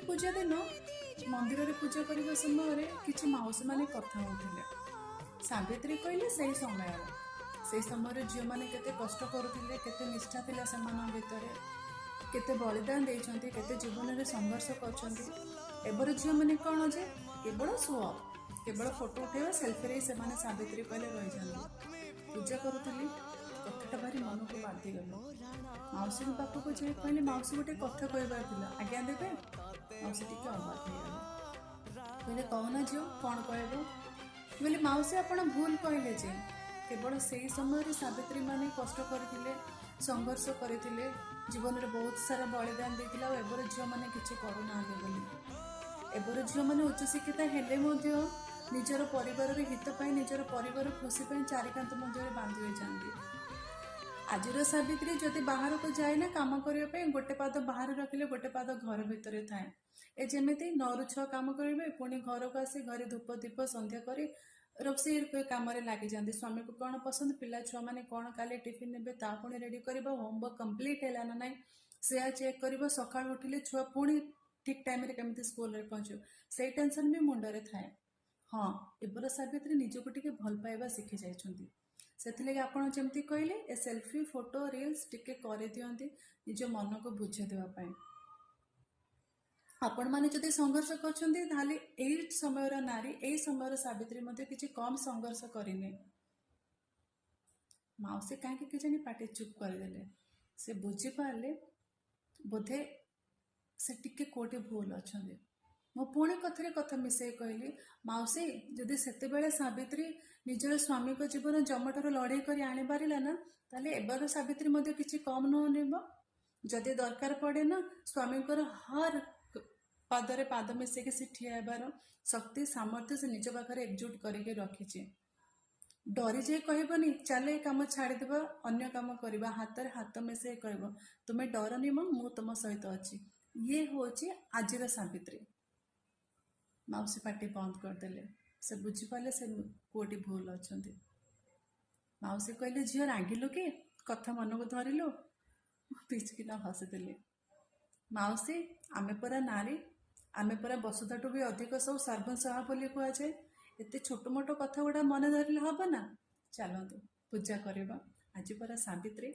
पूजा दिन मंदिर रे पूजा करने समय किसी मौसी मैंने कथा होते सावित्री कहले से समय झील मैंने केते कष्ट करुले केते निष्ठा थिला सेमान भितर केते बलिदान देइछंती केते जीवन में संघर्ष कर झील मैंने कौन जे केवल सुअ केवल फोटो उठेवा सेल्फी रे से माने सावित्री कहले रही जाती पूजा करुली कथाटा भारी मन को बाधी गला मौसी पाखक जाए कहले मौसी गोटे कथा कहबार आज्ञा देवे मौसी टी अबाक कहले कहना झील कौन कह बोले मौसी आप भूल कहले जे केवल से समय सावित्री माने कष्ट करथिले संघर्ष करथिले जीवन में बहुत सारा बलिदान देथिला एबर झील माने किछि करू नाहे बोली एबर झील माने उच्च शिक्षित हेले मध्य निजर परिवार हित पाई निजर परिवार खुशी पाई चारिकांत मध्य बांधि होई जांती आजिर सावित्री जदि बाहर को जाए ना काम करने गोटे पाद बाहर रखिले गोटे पाद घर भितर थाए ए जेमिति 9 ରୁ 6 काम करेंगे पुणी घर को आसी घरे धूप दीप संध्या कर रोषे कम लगी जाती स्वामी को कौन पसंद पिला छुआ मैंने कौन काले टिफिन ने पुणी रेडी कर होमवर्क कंप्लीट है ना ना से चेक कर सका उठिले छुआ पुणी ठीक टाइम केमी स्कूल पहुंचो से टेंशन भी मुंडे थाए हाँ एबर सावित्री निजको टिके भल पाइबा शिखी जाइछंती से आपड़ जमती कहले ए सेल्फी फोटो रील्स टिके कर दियंती निज मन को बुझे देवाई आपण मैंने जदि संघर्ष कर समय नारी यही समय सावित्री मध्य किसी कम संघर्ष करने मौसी कहीं जानी पाटे चुप करदे से बुझी पारे बोधे से टिके कोटे भूल अच्छा मो पुणी कथरे कथा मिसई कहली मौसी जदि सेते बेले सावित्री निजर स्वामी को जीवन जमठार लड़ाई कर आनी पारा ना ताले एबार सावित्री मध्य किसी कम नुह जदि दरकार पड़े ना स्वामी हर पादरे पाद मिसेक से ठिया हेबार शक्ति सामर्थ्य से निज पाखे एकजुट करके रखी डरी जाए कहबनी चल ये कम छाड़देव अन्य कम करवा हाथ हाथ मिसे कह तुम्हें डरनी मु तुम सहित अच्छी ये हूँ आजिर सावित्री मौसी पार्टी बंद करदे से बुझीपारे से पुओटी भूल अच्छा मौसी कहले झील रागिलु कि कथा मन को धरिलु पिचकिना हसीदे मौसी आमे परा नारी आमे परा वसुधाठू भी अधिक सब सर्वसहा बोली कहुए एत छोट मोट कथा गुड़ा मन धरले हम ना चलतु पूजा करवा आज परा सावित्री